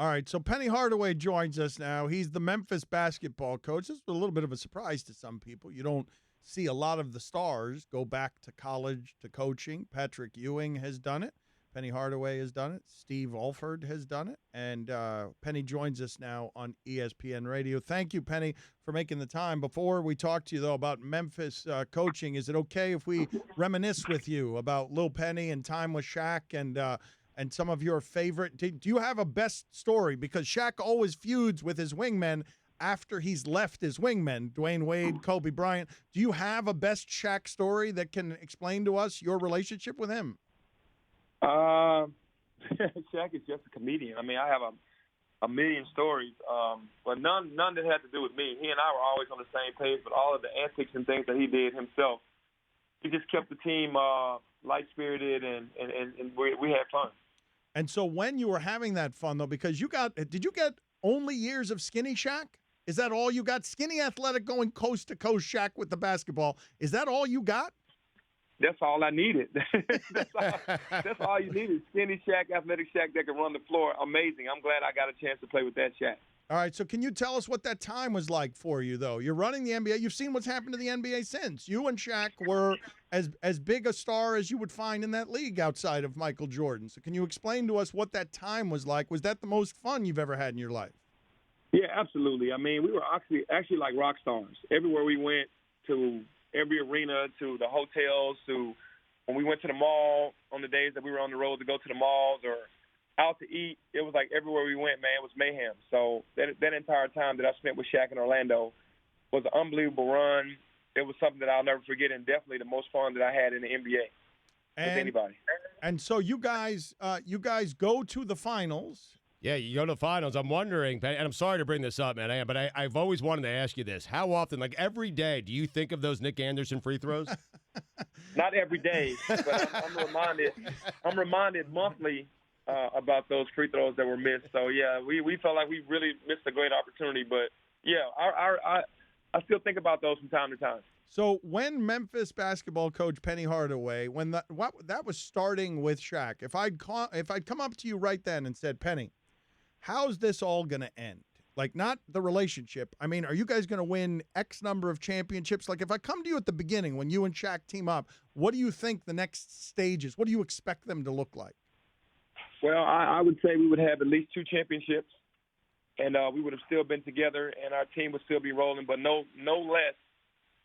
All right, so Penny Hardaway joins us now. He's the Memphis basketball coach. This is a little bit of a surprise to some people. You don't see a lot of the stars go back to college to coaching. Patrick Ewing has done it. Penny Hardaway has done it. Steve Alford has done it. And Penny joins us now on ESPN Radio. Thank you, Penny, for making the time. Before we talk to you, though, about Memphis coaching, is it okay if we reminisce with you about Lil Penny and time with Shaq and some of your favorite? Do you have a best story? Because Shaq always feuds with his wingmen after he's left his wingmen, Dwayne Wade, Kobe Bryant. Do you have a best Shaq story that can explain to us your relationship with him? Shaq is just a comedian. I mean, I have a million stories, but none that had to do with me. He and I were always on the same page, but all of the antics and things that he did himself, he just kept the team light-spirited, and we had fun. And so when you were having that fun, though, because did you get only years of skinny Shaq? Is that all you got? Skinny athletic going coast to coast Shaq with the basketball. Is that all you got? That's all I needed. That's all you needed. Skinny Shaq, athletic Shaq that can run the floor. Amazing. I'm glad I got a chance to play with that Shaq. All right, so can you tell us what that time was like for you, though? You're running the NBA. You've seen what's happened to the NBA since. You and Shaq were as big a star as you would find in that league outside of Michael Jordan. So can you explain to us what that time was like? Was that the most fun you've ever had in your life? Yeah, absolutely. I mean, we were actually like rock stars. Everywhere we went, to every arena, to the hotels, to when we went to the mall on the days that we were on the road to go to the malls or out to eat, it was like everywhere we went, man, it was mayhem. So that entire time that I spent with Shaq in Orlando was an unbelievable run. It was something that I'll never forget, and definitely the most fun that I had in the NBA with anybody. And so you guys go to the finals. Yeah, you go to the finals. I'm wondering, and I'm sorry to bring this up, man, but I've always wanted to ask you this. How often, like every day, do you think of those Nick Anderson free throws? Not every day, but I'm reminded monthly about those free throws that were missed. So, yeah, we felt like we really missed a great opportunity. But, yeah, I still think about those from time to time. So when Memphis basketball coach Penny Hardaway, when that was starting with Shaq, if I'd come up to you right then and said, Penny, how's this all going to end? Like, not the relationship. I mean, are you guys going to win X number of championships? Like, if I come to you at the beginning when you and Shaq team up, what do you think the next stage is? What do you expect them to look like? Well, I would say we would have at least 2 championships, and we would have still been together, and our team would still be rolling, but no less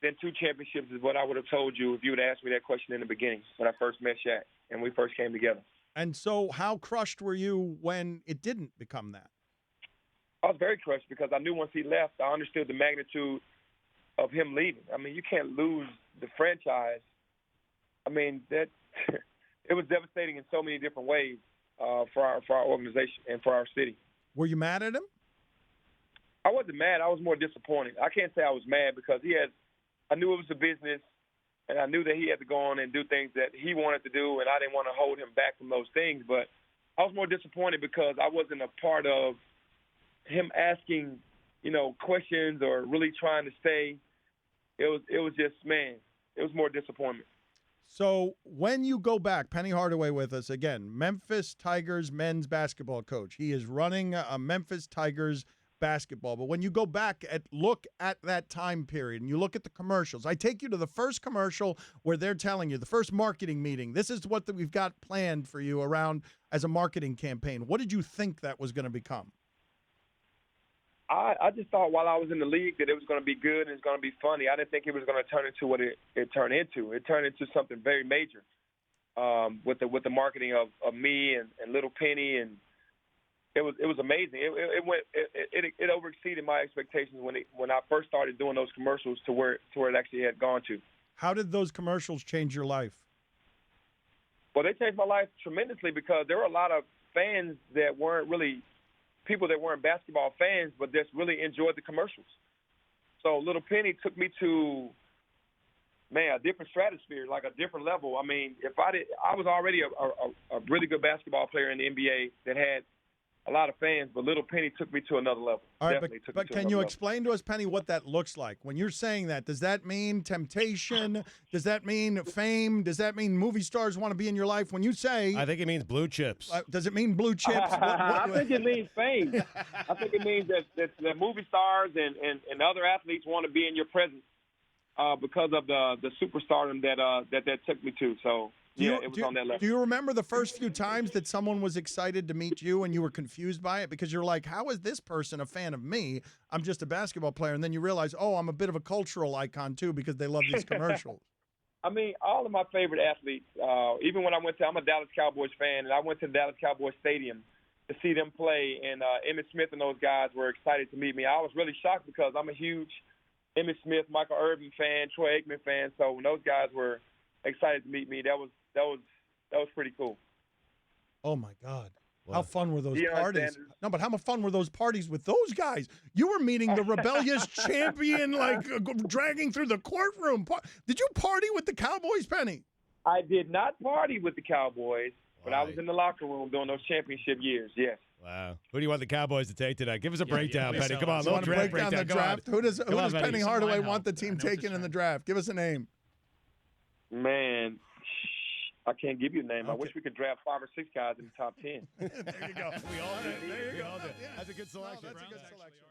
than 2 championships is what I would have told you if you would ask me that question in the beginning when I first met Shaq and we first came together. And so how crushed were you when it didn't become that? I was very crushed because I knew once he left, I understood the magnitude of him leaving. I mean, you can't lose the franchise. I mean, that it was devastating in so many different ways for our organization and for our city. Were you mad at him? I wasn't mad. I was more disappointed. I can't say I was mad because I knew it was a business, and I knew that he had to go on and do things that he wanted to do, and I didn't want to hold him back from those things. But I was more disappointed because I wasn't a part of him asking, questions or really trying to stay. It was just, man, it was more disappointment. So when you go back, Penny Hardaway with us again, Memphis Tigers men's basketball coach. He is running a Memphis Tigers basketball. But when you go back look at that time period and you look at the commercials, I take you to the first commercial where they're telling you, the first marketing meeting, this is what we've got planned for you around as a marketing campaign. What did you think that was going to become? I just thought while I was in the league that it was going to be good and it was going to be funny. I didn't think it was going to turn into what it turned into. It turned into something very major with the marketing of me and Little Penny, and it was amazing. It overexceeded my expectations when I first started doing those commercials to where it actually had gone to. How did those commercials change your life? Well, they changed my life tremendously because there were a lot of fans that weren't really people that weren't basketball fans, but just really enjoyed the commercials. So Little Penny took me to, man, a different stratosphere, like a different level. I mean, I was already a really good basketball player in the NBA that had a lot of fans, but Little Penny took me to another level. All right, Definitely took me but to can another you level. explain to us, Penny, what that looks like? When you're saying that, does that mean temptation? Does that mean fame? Does that mean movie stars want to be in your life? When you say, I think it means blue chips. does it mean blue chips? I think it means fame. I think it means that movie stars and other athletes want to be in your presence because of the superstardom that took me to. So, it was on that level. Do you remember the first few times that someone was excited to meet you and you were confused by it? Because you're like, how is this person a fan of me? I'm just a basketball player. And then you realize, oh, I'm a bit of a cultural icon, too, because they love these commercials. I mean, all of my favorite athletes, even when I'm a Dallas Cowboys fan, and I went to the Dallas Cowboys Stadium to see them play, and Emmitt Smith and those guys were excited to meet me. I was really shocked because I'm a huge Emmitt Smith, Michael Irvin fan, Troy Aikman fan. So when those guys were excited to meet me, that was pretty cool. Oh, my God. Wow. How fun were those Deion parties? Sanders. No, but how much fun were those parties with those guys? You were meeting the rebellious champion, dragging through the courtroom. Did you party with the Cowboys, Penny? I did not party with the Cowboys, but I was Right. in the locker room during those championship years, yes. Wow. Who do you want the Cowboys to take tonight? Give us a breakdown, please Penny. tell Come on, us. You little want to break down the breakdown. Come on. draft? Who does Come on, Penny Penny. Hardaway Someone want the help. team I know taking this in the draft. draft? Give us a name. Man, I can't give you a name. I Okay. wish we could draft 5 or 6 guys in the top 10. There you go. We all do. There you go. We all do. Yeah. That's a good selection. No, that's a good selection.